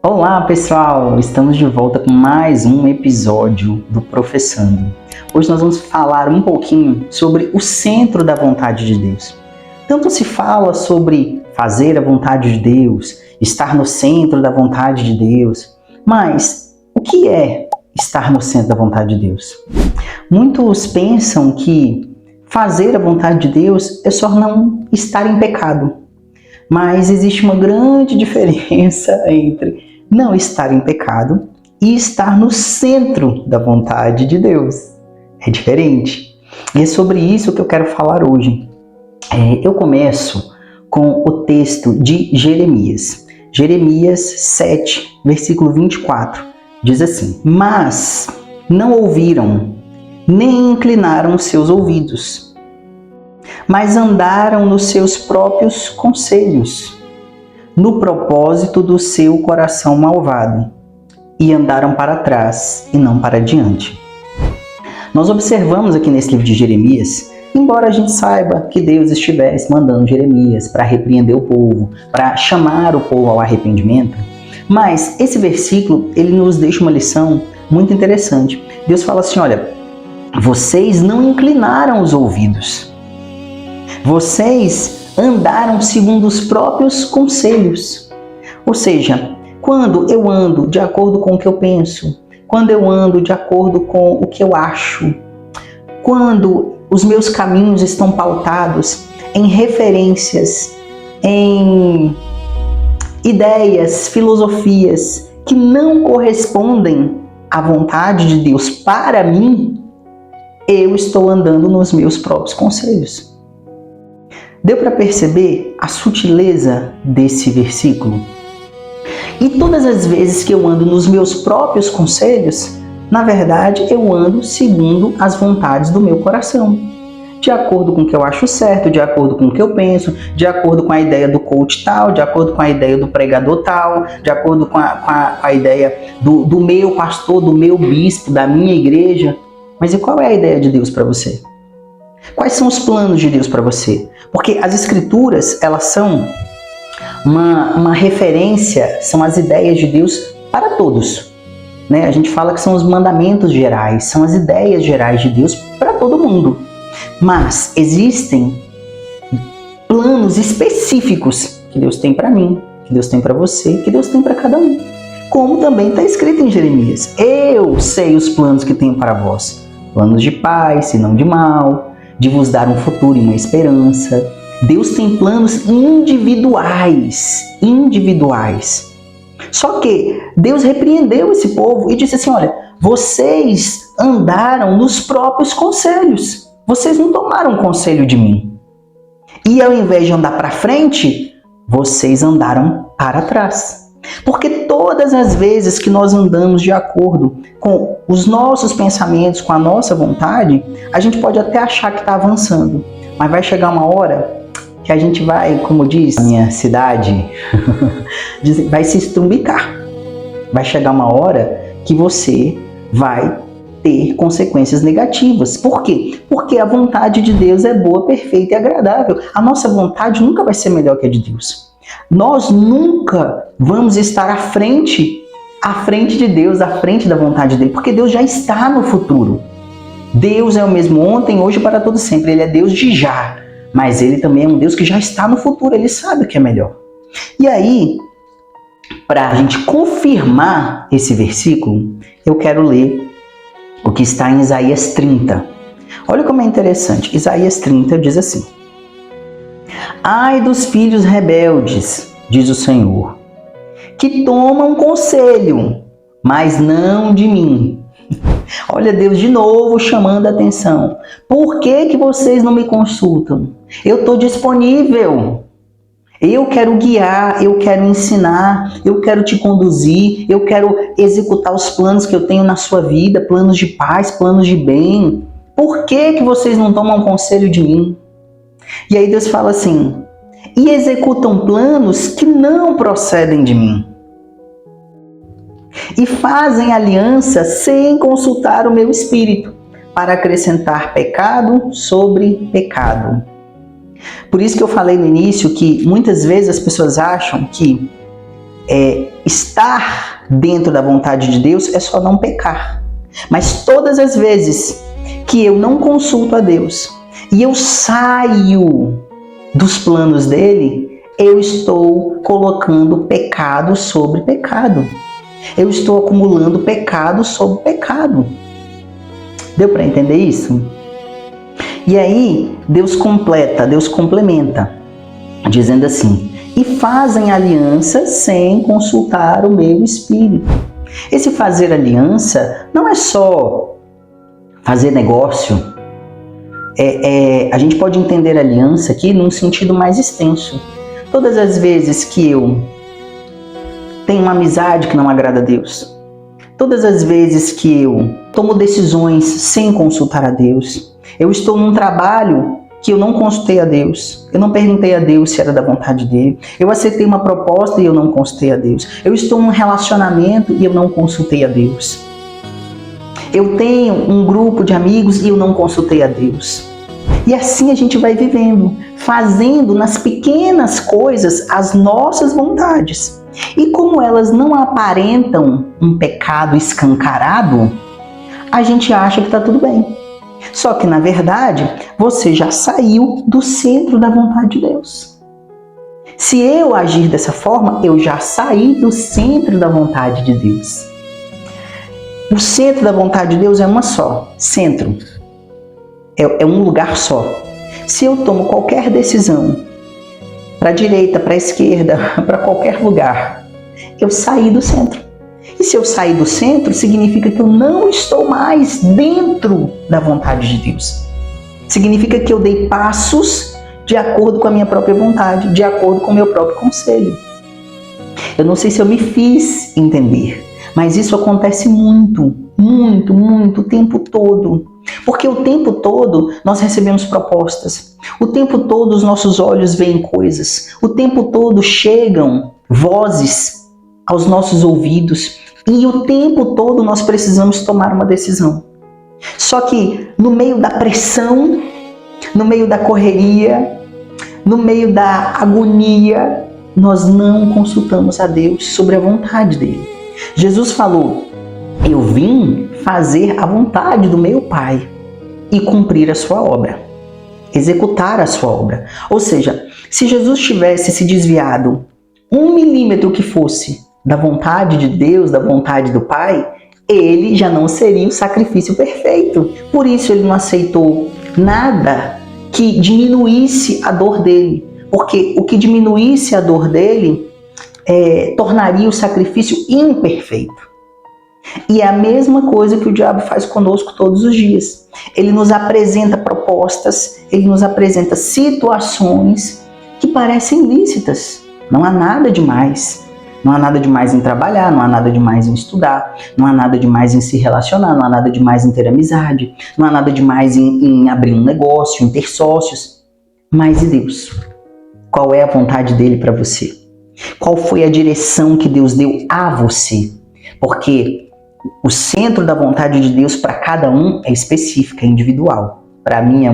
Olá pessoal, estamos de volta com mais um episódio do Professando. Hoje nós vamos falar um pouquinho sobre o centro da vontade de Deus. Tanto se fala sobre fazer a vontade de Deus, estar no centro da vontade de Deus, mas o que é estar no centro da vontade de Deus? Muitos pensam que fazer a vontade de Deus é só não estar em pecado, mas existe uma grande diferença entre não estar em pecado e estar no centro da vontade de Deus. É diferente. E é sobre isso que eu quero falar hoje. Eu começo com o texto de Jeremias. Jeremias 7, versículo 24. Diz assim: Mas não ouviram, nem inclinaram seus ouvidos, mas andaram nos seus próprios conselhos, no propósito do seu coração malvado, e andaram para trás e não para diante. Nós observamos aqui nesse livro de Jeremias, embora a gente saiba que Deus estivesse mandando Jeremias para repreender o povo, para chamar o povo ao arrependimento, mas esse versículo ele nos deixa uma lição muito interessante. Deus fala assim: olha, vocês não inclinaram os ouvidos, vocês andaram segundo os próprios conselhos. Ou seja, quando eu ando de acordo com o que eu penso, quando eu ando de acordo com o que eu acho, quando os meus caminhos estão pautados em referências, em ideias, filosofias que não correspondem à vontade de Deus para mim, eu estou andando nos meus próprios conselhos. Deu para perceber a sutileza desse versículo? E todas as vezes que eu ando nos meus próprios conselhos, na verdade eu ando segundo as vontades do meu coração. De acordo com o que eu acho certo, de acordo com o que eu penso, de acordo com a ideia do coach tal, de acordo com a ideia do pregador tal, de acordo com a ideia do meu pastor, do meu bispo, da minha igreja. Mas e qual é a ideia de Deus para você? Quais são os planos de Deus para você? Porque as escrituras, elas são uma referência, são as ideias de Deus para todos. Né? A gente fala que são os mandamentos gerais, são as ideias gerais de Deus para todo mundo. Mas existem planos específicos que Deus tem para mim, que Deus tem para você, que Deus tem para cada um. Como também está escrito em Jeremias: eu sei os planos que tenho para vós, planos de paz e não de mal, de vos dar um futuro e uma esperança. Deus tem planos individuais. Só que Deus repreendeu esse povo e disse assim: olha, vocês andaram nos próprios conselhos. Vocês não tomaram conselho de mim. E ao invés de andar para frente, vocês andaram para trás. Porque todas as vezes que nós andamos de acordo com os nossos pensamentos, com a nossa vontade, a gente pode até achar que está avançando, mas vai chegar uma hora que a gente vai, como diz a minha cidade, vai se estrumbicar. Vai chegar uma hora que você vai ter consequências negativas. Por quê? Porque a vontade de Deus é boa, perfeita e agradável. A nossa vontade nunca vai ser melhor que a de Deus. Nós nunca vamos estar à frente de Deus, à frente da vontade dele, porque Deus já está no futuro. Deus é o mesmo ontem, hoje e para todo sempre. Ele é Deus de já, mas ele também é um Deus que já está no futuro, ele sabe o que é melhor. E aí, para a gente confirmar esse versículo, eu quero ler o que está em Isaías 30. Olha como é interessante. Isaías 30 diz assim: Ai dos filhos rebeldes, diz o Senhor, que tomam conselho, mas não de mim. Olha Deus de novo chamando a atenção. Por que vocês não me consultam? Eu estou disponível. Eu quero guiar, eu quero ensinar, eu quero te conduzir, eu quero executar os planos que eu tenho na sua vida, planos de paz, planos de bem. Por que vocês não tomam conselho de mim? E aí Deus fala assim: e executam planos que não procedem de mim. E fazem aliança sem consultar o meu espírito, para acrescentar pecado sobre pecado. Por isso que eu falei no início que muitas vezes as pessoas acham que estar dentro da vontade de Deus é só não pecar. Mas todas as vezes que eu não consulto a Deus e eu saio dos planos dele, eu estou colocando pecado sobre pecado. Eu estou acumulando pecado sobre pecado. Deu para entender isso? E aí, Deus complementa, dizendo assim: e fazem aliança sem consultar o meu espírito. Esse fazer aliança não é só fazer negócio. A gente pode entender aliança aqui num sentido mais extenso. Todas as vezes que eu tenho uma amizade que não agrada a Deus, todas as vezes que eu tomo decisões sem consultar a Deus, eu estou num trabalho que eu não consultei a Deus, eu não perguntei a Deus se era da vontade dele, eu aceitei uma proposta e eu não consultei a Deus, eu estou num relacionamento e eu não consultei a Deus, eu tenho um grupo de amigos e eu não consultei a Deus. E assim a gente vai vivendo, fazendo nas pequenas coisas as nossas vontades. E como elas não aparentam um pecado escancarado, a gente acha que está tudo bem. Só que, na verdade, você já saiu do centro da vontade de Deus. Se eu agir dessa forma, eu já saí do centro da vontade de Deus. O centro da vontade de Deus é uma só, centro. É um lugar só. Se eu tomo qualquer decisão, para a direita, para a esquerda, para qualquer lugar, eu saí do centro. E se eu sair do centro, significa que eu não estou mais dentro da vontade de Deus. Significa que eu dei passos de acordo com a minha própria vontade, de acordo com o meu próprio conselho. Eu não sei se eu me fiz entender, mas isso acontece muito o tempo todo. Porque o tempo todo nós recebemos propostas, o tempo todo os nossos olhos veem coisas, o tempo todo chegam vozes aos nossos ouvidos e o tempo todo nós precisamos tomar uma decisão. Só que no meio da pressão, no meio da correria, no meio da agonia, nós não consultamos a Deus sobre a vontade dele. Jesus falou: eu vim fazer a vontade do meu Pai e cumprir a sua obra, executar a sua obra. Ou seja, se Jesus tivesse se desviado 1 milímetro que fosse da vontade de Deus, da vontade do Pai, ele já não seria o sacrifício perfeito. Por isso ele não aceitou nada que diminuísse a dor dele, porque o que diminuísse a dor dele tornaria o sacrifício imperfeito. E é a mesma coisa que o diabo faz conosco todos os dias. Ele nos apresenta propostas, ele nos apresenta situações que parecem lícitas. Não há nada demais. Não há nada demais em trabalhar, não há nada demais em estudar, não há nada demais em se relacionar, não há nada demais em ter amizade, não há nada demais em abrir um negócio, em ter sócios. Mas e Deus? Qual é a vontade dele para você? Qual foi a direção que Deus deu a você? Porque o centro da vontade de Deus para cada um é específica, é individual. Para mim é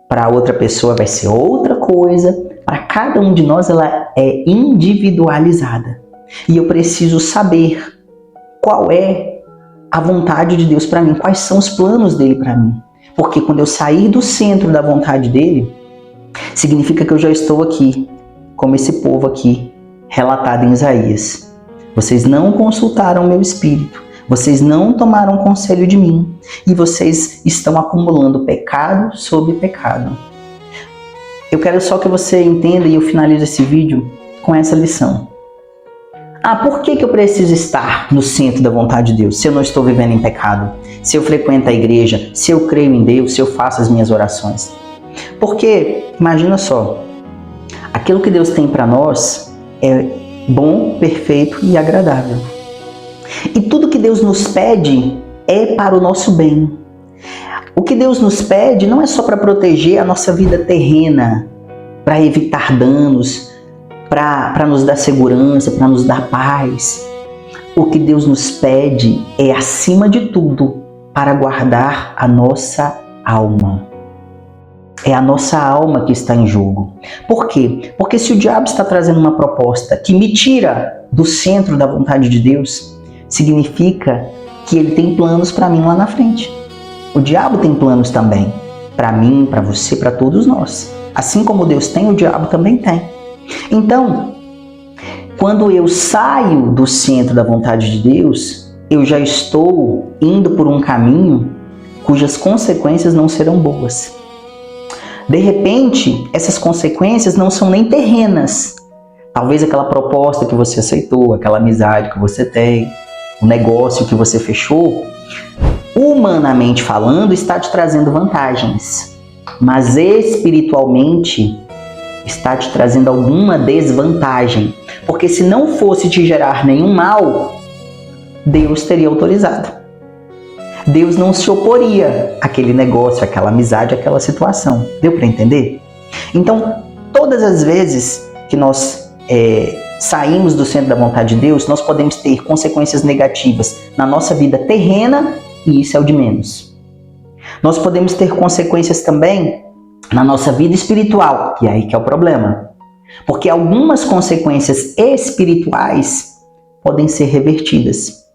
para outra pessoa vai ser outra coisa. Para cada um de nós ela é individualizada. E eu preciso saber qual é a vontade de Deus para mim, quais são os planos dele para mim. Porque quando eu sair do centro da vontade dele, significa que eu já estou aqui, como esse povo aqui, relatado em Isaías. Vocês não consultaram meu espírito, vocês não tomaram conselho de mim, e vocês estão acumulando pecado sobre pecado. Eu quero só que você entenda, e eu finalizo esse vídeo com essa lição. Por que eu preciso estar no centro da vontade de Deus, se eu não estou vivendo em pecado? Se eu frequento a igreja, se eu creio em Deus, se eu faço as minhas orações? Porque, imagina só, aquilo que Deus tem para nós é bom, perfeito e agradável. E tudo que Deus nos pede é para o nosso bem. O que Deus nos pede não é só para proteger a nossa vida terrena, para evitar danos, para nos dar segurança, para nos dar paz. O que Deus nos pede é, acima de tudo, para guardar a nossa alma. É a nossa alma que está em jogo. Por quê? Porque se o diabo está trazendo uma proposta que me tira do centro da vontade de Deus, significa que ele tem planos para mim lá na frente. O diabo tem planos também, para mim, para você, para todos nós. Assim como Deus tem, o diabo também tem. Então, quando eu saio do centro da vontade de Deus, eu já estou indo por um caminho cujas consequências não serão boas. De repente, essas consequências não são nem terrenas. Talvez aquela proposta que você aceitou, aquela amizade que você tem, o negócio que você fechou, humanamente falando, está te trazendo vantagens, mas espiritualmente está te trazendo alguma desvantagem, porque se não fosse te gerar nenhum mal, Deus teria autorizado. Deus não se oporia àquele negócio, àquela amizade, àquela situação. Deu para entender? Então, todas as vezes que nós saímos do centro da vontade de Deus, nós podemos ter consequências negativas na nossa vida terrena, e isso é o de menos. Nós podemos ter consequências também na nossa vida espiritual, e aí que é o problema. Porque algumas consequências espirituais podem ser revertidas.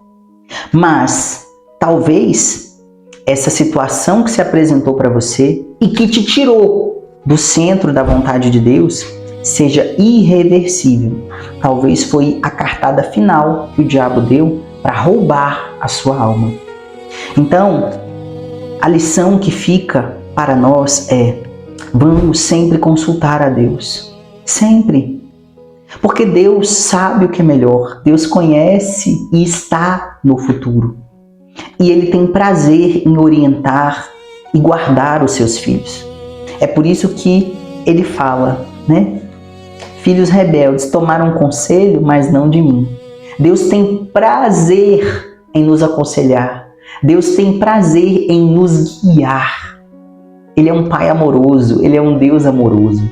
Mas, talvez, essa situação que se apresentou para você e que te tirou do centro da vontade de Deus seja irreversível. Talvez foi a cartada final que o diabo deu para roubar a sua alma. Então, a lição que fica para nós é: vamos sempre consultar a Deus. Sempre. Porque Deus sabe o que é melhor. Deus conhece e está no futuro. E Ele tem prazer em orientar e guardar os seus filhos. É por isso que Ele fala, né? Filhos rebeldes tomaram conselho, mas não de mim. Deus tem prazer em nos aconselhar. Deus tem prazer em nos guiar. Ele é um Pai amoroso, Ele é um Deus amoroso.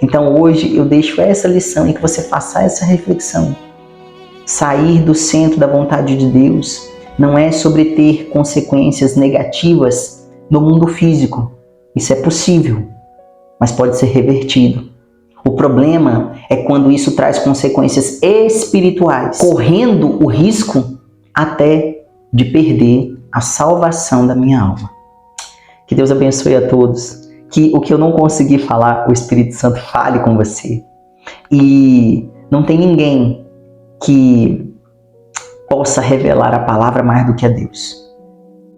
Então hoje eu deixo essa lição e que você faça essa reflexão. Sair do centro da vontade de Deus não é sobre ter consequências negativas no mundo físico. Isso é possível, mas pode ser revertido. O problema é quando isso traz consequências espirituais, correndo o risco até de perder a salvação da minha alma. Que Deus abençoe a todos. Que o que eu não consegui falar, o Espírito Santo fale com você. E não tem ninguém que possa revelar a palavra mais do que a Deus.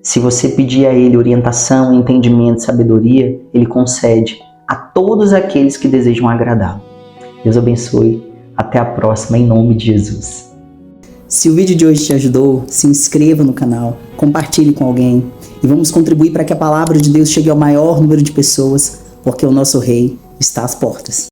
Se você pedir a Ele orientação, entendimento, sabedoria, Ele concede a todos aqueles que desejam agradá-lo. Deus abençoe. Até a próxima, em nome de Jesus. Se o vídeo de hoje te ajudou, se inscreva no canal, compartilhe com alguém e vamos contribuir para que a palavra de Deus chegue ao maior número de pessoas, porque o nosso Rei está às portas.